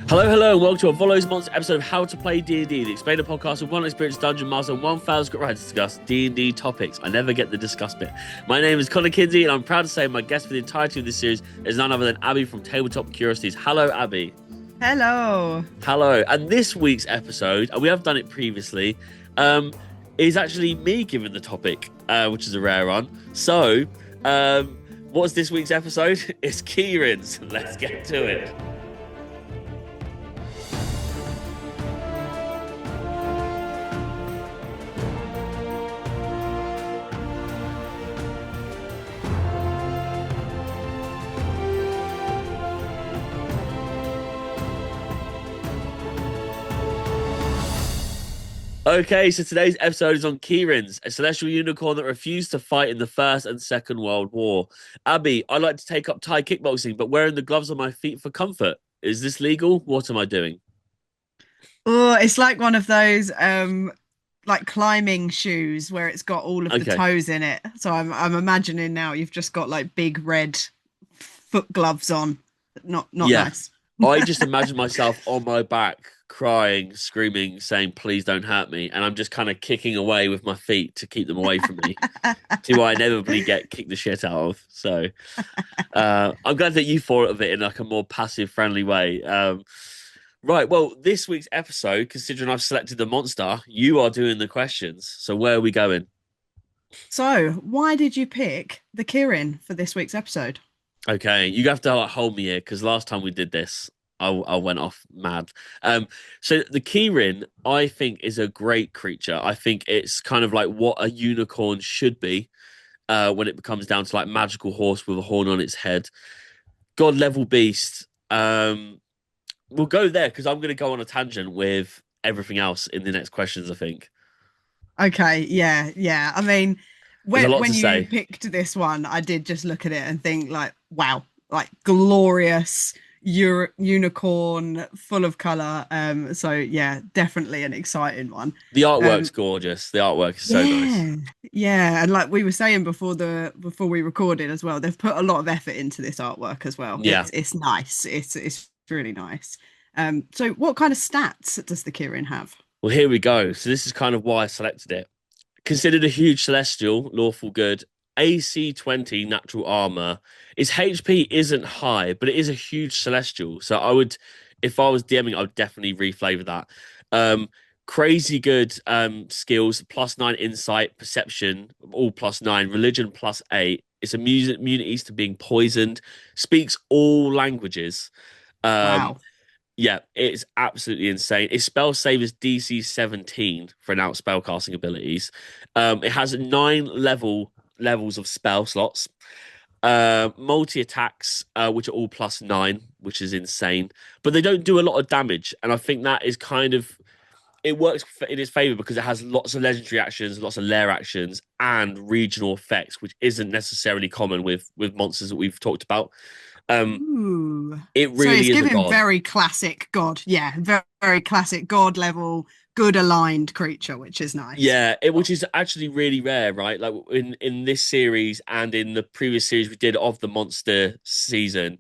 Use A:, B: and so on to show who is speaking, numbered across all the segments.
A: Hello, and welcome to a Volo's Monster episode of How to Play D&D, the explainer podcast with one experienced dungeon master and one failed script writer to discuss D&D topics. I never get the discuss bit. My name is Kinsey, and I'm proud to say my guest for the entirety of this series is none other than Abby from Tabletop Curiosities. Hello, Abby.
B: Hello.
A: Hello. And this week's episode, and we have done it previously, is actually me giving the topic, which is a rare one. So, what's this week's episode? It's Ki-Rin, so let's get to it. Okay, so today's episode is on Ki-Rins, a celestial unicorn that refused to fight in the First and Second World War. Abby, I'd like to take up Thai kickboxing, but wearing the gloves on my feet for comfort. Is this legal? What am I doing?
B: Oh, it's like one of those like climbing shoes where it's got all of the toes in it. So I'm imagining now you've just got like big red foot gloves on. Not nice.
A: I just imagine myself on my back, crying, screaming, saying, please don't hurt me. And I'm just kind of kicking away with my feet to keep them away from me, who I inevitably get kicked the shit out of. So I'm glad that you thought of it in like a more passive, friendly way. Right, well, this week's episode, considering I've selected the monster, you are doing the questions. So where are we going?
B: So why did you pick the Ki-Rin for this week's episode?
A: Okay, you have to hold me here because last time we did this, I went off mad. So the Ki-Rin, I think, is a great creature. I think it's kind of like what a unicorn should be when it becomes down to like magical horse with a horn on its head. God level beast. We'll go there because I'm going to go on a tangent with everything else in the next questions, I think.
B: Okay, yeah. I mean, when you picked this one, I did just look at it and think like, wow, like glorious unicorn full of color. So yeah, definitely an exciting one.
A: The artwork's gorgeous. The artwork is so nice.
B: Yeah, and like we were saying before we recorded as well, they've put a lot of effort into this artwork as well.
A: Yeah,
B: it's nice. It's really nice. So what kind of stats does the Ki-Rin have?
A: Well, here we go. So this is kind of why I selected it. Considered a huge celestial, lawful good, AC 20 natural armor. Its HP isn't high, but it is a huge celestial. So I would, if I was DMing, I would definitely reflavor that. Crazy good skills, +9 insight, perception, all +9, religion +8. It's immunities to being poisoned, speaks all languages.
B: Wow.
A: Yeah, it's absolutely insane. Its spell save is DC 17 for announced spellcasting abilities. It has 9 levels of spell slots. Multi attacks, which are all +9, which is insane. But they don't do a lot of damage, and I think that is kind of it works in its favor because it has lots of legendary actions, lots of lair actions, and regional effects, which isn't necessarily common with monsters that we've talked about.
B: Ooh.
A: It really
B: is
A: giving
B: very classic god. Yeah, very, very classic god level, good aligned creature, which is nice.
A: Yeah, which is actually really rare, right? Like in this series and in the previous series we did of the monster season,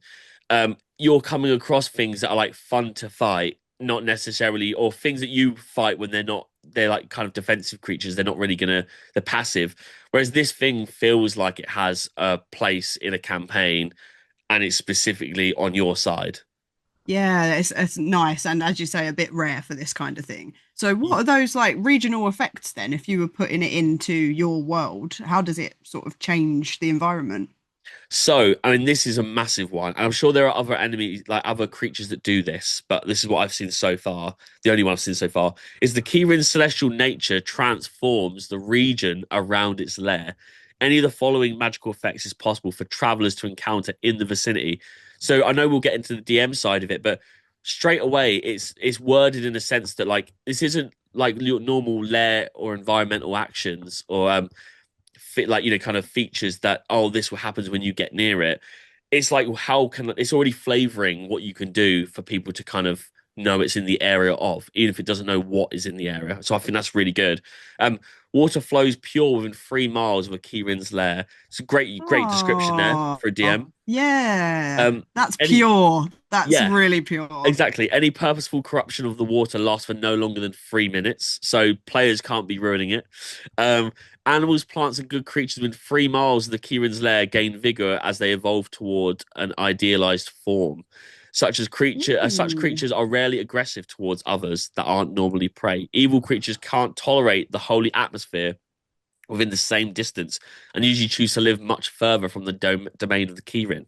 A: you're coming across things that are like fun to fight, not necessarily, or things that you fight when they're like kind of defensive creatures. They're not really they're passive. Whereas this thing feels like it has a place in a campaign and it's specifically on your side.
B: Yeah, it's nice. And as you say, a bit rare for this kind of thing. So what are those like regional effects then? If you were putting it into your world, how does it sort of change the environment?
A: So, I mean, this is a massive one. And I'm sure there are other enemies, like other creatures that do this, but this is what I've seen so far. The only one I've seen so far is the Ki-Rin's celestial nature transforms the region around its lair. Any of the following magical effects is possible for travelers to encounter in the vicinity. So I know we'll get into the DM side of it, but straight away it's worded in a sense that like this isn't like your normal lair or environmental actions or fit like kind of features that this will happens when you get near it. It's like it's already flavoring what you can do for people to kind of know it's in the area of, even if it doesn't know what is in the area. So I think that's really good. Water flows pure within 3 miles of a Ki-Rin's lair. It's a great description there for a DM.
B: Yeah, that's pure. That's
A: Yeah,
B: really pure.
A: exactly. Any purposeful corruption of the water lasts for no longer than 3 minutes, so players can't be ruining it. Um, Animals, plants, and good creatures within 3 miles of the Ki-Rin's lair gain vigor as they evolve toward an idealized form. Such
B: Ooh.
A: creatures are rarely aggressive towards others that aren't normally prey. Evil creatures can't tolerate the holy atmosphere within the same distance and usually choose to live much further from the domain of the Ki-Rin.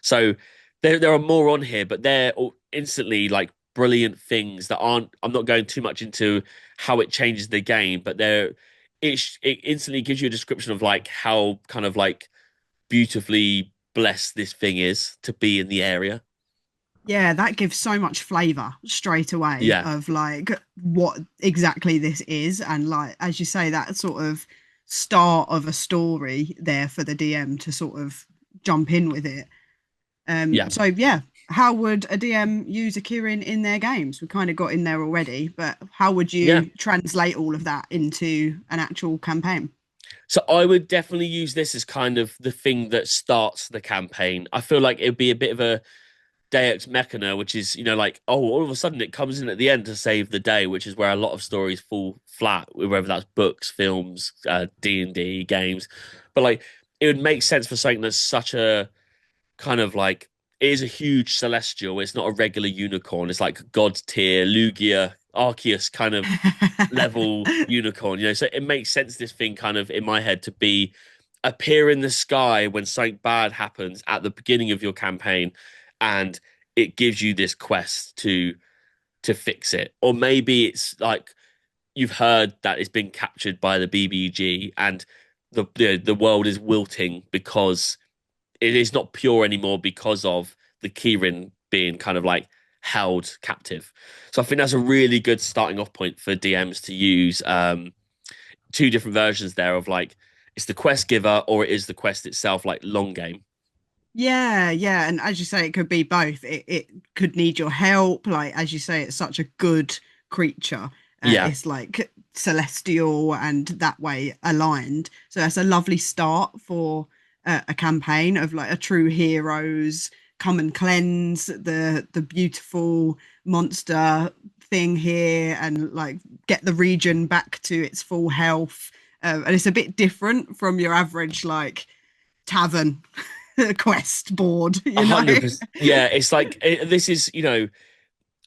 A: So there are more on here, but they're all instantly like brilliant things that aren't. I'm not going too much into how it changes the game, but it instantly gives you a description of like how kind of like beautifully blessed this thing is to be in the area.
B: Yeah, that gives so much flavor straight away
A: Yeah,
B: of like what exactly this is. And like, as you say, that sort of start of a story there for the DM to sort of jump in with it.
A: yeah,
B: So yeah, how would a DM use a Kirin in their games? We kind of got in there already, but how would
A: yeah.
B: you translate all of that into an actual campaign?
A: So I would definitely use this as kind of the thing that starts the campaign. I feel like it would be a bit of a Deus Machina, which is, like, oh, all of a sudden it comes in at the end to save the day, which is where a lot of stories fall flat, whether that's books, films, D&D, games. But like, it would make sense for something that's such a kind of like, it is a huge celestial. It's not a regular unicorn. It's like God tier, Lugia, Arceus kind of level unicorn, so it makes sense this thing kind of in my head to be appear in the sky when something bad happens at the beginning of your campaign and it gives you this quest to fix it. Or maybe it's like you've heard that it's been captured by the BBG and the world is wilting because it is not pure anymore because of the Ki-Rin being kind of like held captive. So I think that's a really good starting off point for DMs to use two different versions there of like it's the quest giver or it is the quest itself, like long game.
B: Yeah, yeah. And as you say, it could be both. It could need your help. Like, as you say, it's such a good creature.
A: Yeah,
B: It's like celestial and that way aligned. So that's a lovely start for a campaign of like a true heroes come and cleanse the beautiful monster thing here and like get the region back to its full health. And it's a bit different from your average like tavern quest board,
A: a
B: you know?
A: 100%. Yeah, it's like this is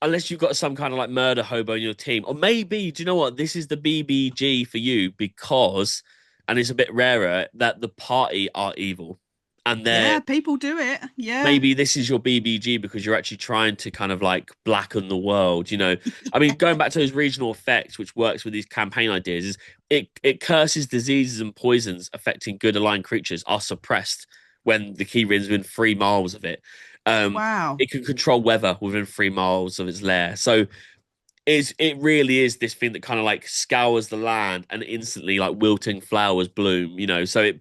A: unless you've got some kind of like murder hobo in your team, or maybe do you know what, this is the BBG for you because, and it's a bit rarer that the party are evil, and they're
B: Yeah, people do it. Yeah.
A: maybe this is your BBG because you're actually trying to kind of like blacken the world. I mean, going back to those regional effects, which works with these campaign ideas, is it curses diseases and poisons affecting good aligned creatures are suppressed when the key rin's within 3 miles of it. Um,
B: Wow.
A: it can control weather within 3 miles of its lair. So it really is this thing that kind of like scours the land and instantly like wilting flowers bloom. So it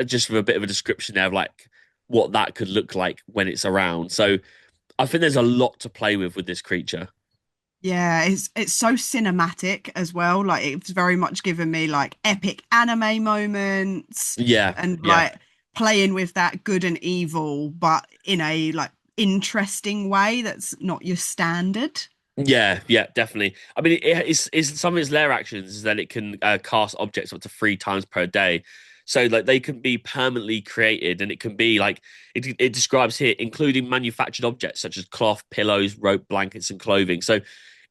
A: just with a bit of a description there of like what that could look like when it's around. So I think there's a lot to play with this creature.
B: Yeah, it's so cinematic as well. Like it's very much given me like epic anime moments
A: Yeah,
B: and
A: yeah,
B: like playing with that good and evil, but in a like interesting way that's not your standard.
A: yeah, definitely. I mean, it's some of its lair actions is that it can cast objects up to 3 times per day. So like they can be permanently created, and it can be like it describes here, including manufactured objects such as cloth, pillows, rope, blankets, and clothing. So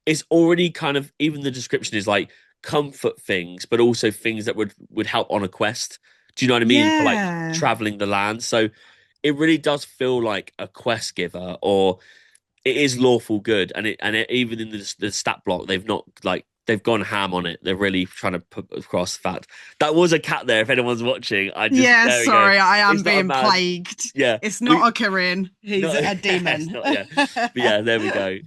A: it's already kind of even the description is like comfort things, but also things that would help on a quest. Do you know what I mean? For like
B: Yeah.
A: traveling the land. So it really does feel like a quest giver, or it is lawful good, and even in the stat block, they've not like they've gone ham on it. They're really trying to put across the fact that was a cat there. If anyone's watching,
B: Yeah,
A: there we go.
B: sorry, I am
A: It's not a
B: being
A: man.
B: plagued.
A: Yeah,
B: It's
A: we
B: not a Kirin, he's
A: no,
B: a
A: it's
B: demon.
A: not. Yeah, but yeah, there we go.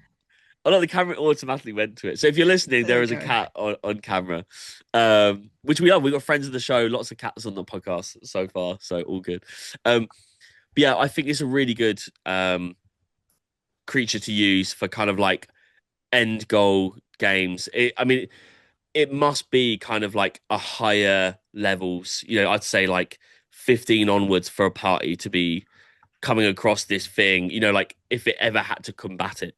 A: Oh no, the camera automatically went to it. So if you're listening,
B: There
A: there
B: we
A: is a
B: go.
A: cat on camera, which we love. We've got friends of the show, lots of cats on the podcast so far, so all good. But yeah, I think it's a really good creature to use for kind of like end goal games. I mean, it must be kind of like a higher levels. I'd say like 15 onwards for a party to be coming across this thing, like if it ever had to combat it.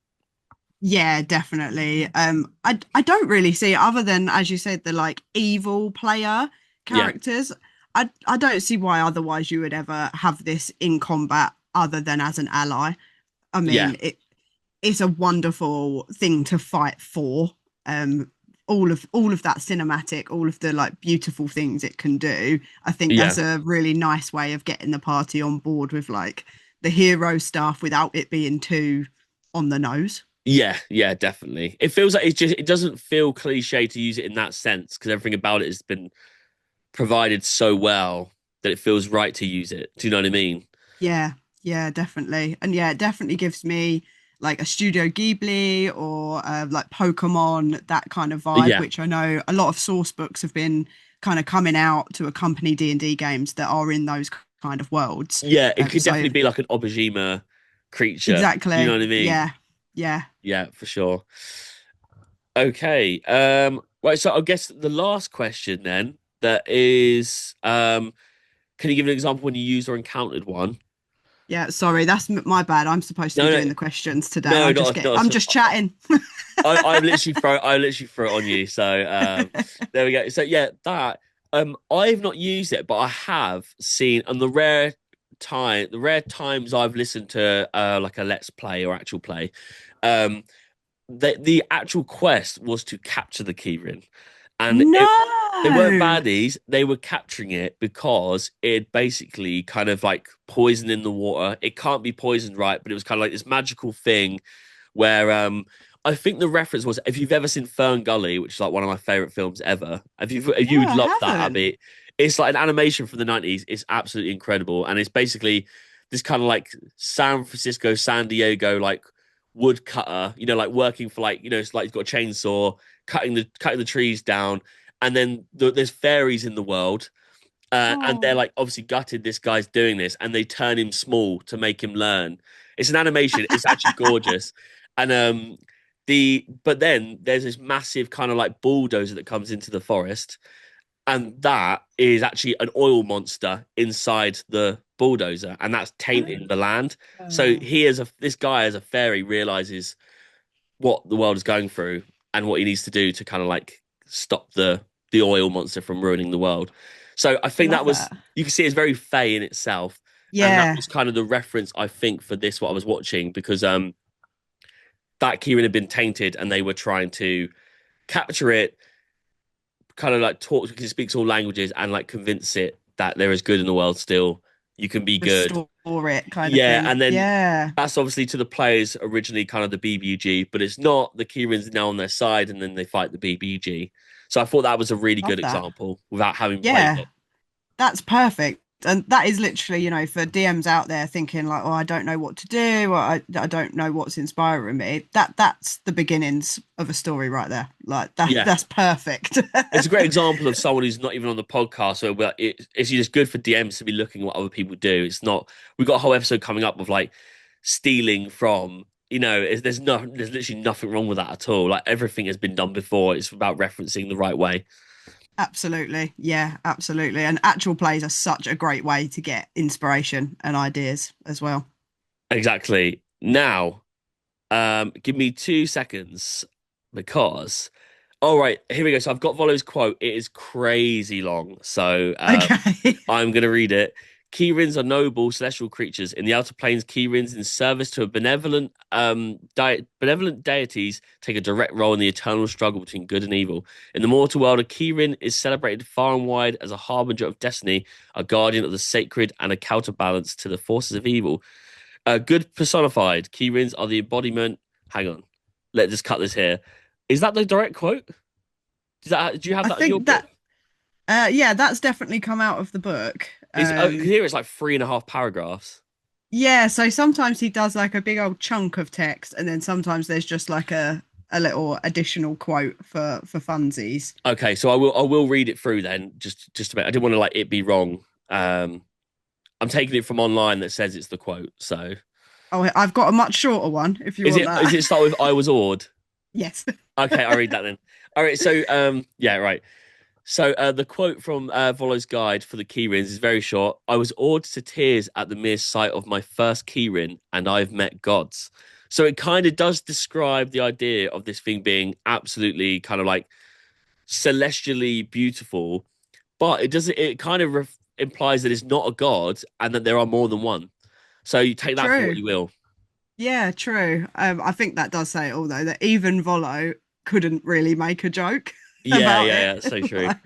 B: Yeah, definitely. I don't really see other than, as you said, the like evil player
A: Yeah,
B: characters. I don't see why otherwise you would ever have this in combat other than as an ally. I
A: yeah,
B: mean, it's a wonderful thing to fight for. Um, all of that cinematic, all of the like beautiful things it can do. I think
A: yeah.
B: that's a really nice way of getting the party on board with like the hero stuff without it being too on the nose.
A: Yeah, yeah, definitely. It feels like it doesn't feel cliche to use it in that sense because everything about it has been provided so well that it feels right to use it. Do you know what I mean?
B: Yeah, yeah, definitely. And yeah, it definitely gives me like a Studio Ghibli or like Pokemon, that kind of vibe,
A: Yeah,
B: which I know a lot of source books have been kind of coming out to accompany D&D games that are in those kind of worlds.
A: yeah. It could
B: So
A: definitely be like an Obajima creature. Do you know
B: exactly.
A: what I mean?
B: Yeah. Yeah.
A: Yeah, for sure. Okay. Right, so I guess the last question then that is can you give an example when you used or encountered one?
B: Yeah, sorry, that's my bad. I'm supposed to be
A: No, no,
B: doing the questions today.
A: no, not
B: I'm
A: not.
B: just chatting.
A: I literally throw it on you. So there we go. So yeah, that I've not used it, but I have seen on the rare times I've listened to like a let's play or actual play, um the actual quest was to capture the Ki-Rin. And they weren't
B: No.
A: baddies, they were capturing it because it basically kind of like poison in the water. It can't be poisoned, right? But it was kind of like this magical thing where I think the reference was if you've ever seen Fern Gully, which is like one of my favorite films ever. If you
B: No,
A: would
B: I
A: love that,
B: haven't.
A: Abby. It's like an animation from the 90s. It's absolutely incredible. And it's basically this kind of like San Francisco, San Diego, like woodcutter, like working for like, it's like he's got a chainsaw, cutting the trees down, and then there's fairies in the world, and they're
B: Oh.
A: like obviously gutted this guy's doing this, and they turn him small to make him learn. It's an animation. It's actually gorgeous, and but then there's this massive kind of like bulldozer that comes into the forest, and that is actually an oil monster inside the bulldozer, and that's tainting the land. So
B: Oh.
A: this guy as a fairy realizes what the world is going through and what he needs to do to kind of like stop the oil monster from ruining the world. So I think that
B: Love
A: was
B: that.
A: you can see it's very fey in itself. And that
B: Yeah.
A: was kind of the reference I think for this what I was watching because that Ki-Rin had been tainted and they were trying to capture it, kind of like talk because it speaks all languages and like convince it that there is good in the world still. You can be good.
B: Restore it kind of
A: Yeah,
B: thing.
A: and then
B: Yeah.
A: that's obviously to the players originally kind of the BBG, but it's not. The Kieran's now on their side, and then they fight the BBG. So I thought that was a really
B: Love
A: good
B: that.
A: example without having played
B: Yeah.
A: it.
B: That's perfect. And that is literally, for DMs out there thinking like, oh, I don't know what to do, or I don't know what's inspiring me. That's the beginnings of a story right there. Like
A: Yeah,
B: that's perfect.
A: it's a great example of someone who's not even on the podcast. So it's just good for DMs to be looking at what other people do. It's not. We've got a whole episode coming up of like stealing from. There's literally nothing wrong with that at all. Like everything has been done before. It's about referencing the right way.
B: Absolutely. Yeah, absolutely. And actual plays are such a great way to get inspiration and ideas as well.
A: Exactly. Now, give me 2 seconds because. All right, here we go. So I've got Volo's quote. It is crazy long, so
B: Okay.
A: I'm going to read it. Ki-Rins are noble celestial creatures. In the outer planes, Ki-Rins in service to a benevolent deities take a direct role in the eternal struggle between good and evil. In the mortal world, a Ki-Rin is celebrated far and wide as a harbinger of destiny, a guardian of the sacred, and a counterbalance to the forces of evil. Good personified. Ki-Rins are the embodiment. Hang on. Let's just cut this here. Is that the direct quote? Do you have
B: I
A: that in your
B: think
A: book?
B: that yeah, that's definitely come out of the book.
A: Here it's like 3.5 paragraphs.
B: Yeah, so sometimes he does like a big old chunk of text, and then sometimes there's just like a little additional quote for funsies.
A: Okay, so I will read it through then, just a bit. I didn't want to like it be wrong. Um, I'm taking it from online that says it's the quote. So
B: Oh, I've got a much shorter one if you
A: is
B: want
A: it is
B: that.
A: it start with I was awed?
B: Yes.
A: Okay, I'll read that then. All right, so yeah, right. So the quote from Volo's guide for the Ki-Rins is very short. I was awed to tears at the mere sight of my first Ki-Rin, and I've met gods. So it kind of does describe the idea of this thing being absolutely kind of like celestially beautiful, but it doesn't. It kind of implies that it's not a god and that there are more than one. So you take that for what
B: True.
A: you will.
B: Yeah, true. I think that does say it all, though, that even Volo couldn't really make a joke
A: Yeah,
B: about
A: yeah,
B: it.
A: yeah. So true.
B: Like,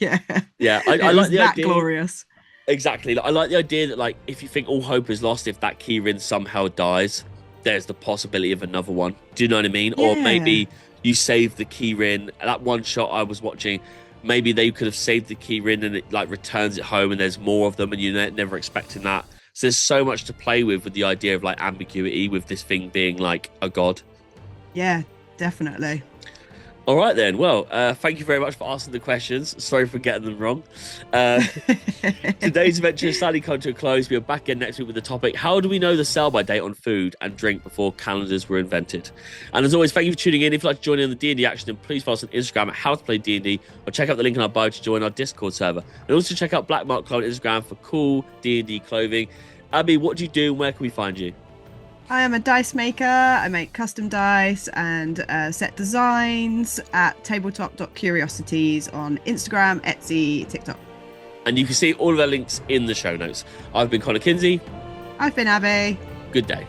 B: yeah,
A: Yeah, I
B: it
A: like
B: was
A: the
B: that
A: idea.
B: glorious.
A: Exactly. Like, I like the idea that like if you think all hope is lost, if that Ki-Rin somehow dies, there's the possibility of another one. Do you know what I mean? Or
B: Yeah,
A: maybe you save the Ki-Rin. That one shot I was watching, maybe they could have saved the Ki-Rin and it like returns it home and there's more of them and you're never expecting that. So there's so much to play with the idea of like ambiguity with this thing being like a god.
B: yeah, definitely.
A: All right then. Well, thank you very much for asking the questions. Sorry for getting them wrong. Uh, Today's adventure has sadly come to a close. We are back again next week with the topic: how do we know the sell-by date on food and drink before calendars were invented? And as always, thank you for tuning in. If you'd like to join in on the D&D action, then please follow us on Instagram at How to Play D&D, or check out the link in our bio to join our Discord server. And also check out Black Mark Clo on Instagram for cool D&D clothing. Abby, what do you do and where can we find you?
B: I am a dice maker. I make custom dice and set designs at tabletop.curiosities on Instagram, Etsy, TikTok.
A: And you can see all of our links in the show notes. I've been Connor Kinsey.
B: I've been Abby.
A: Good day.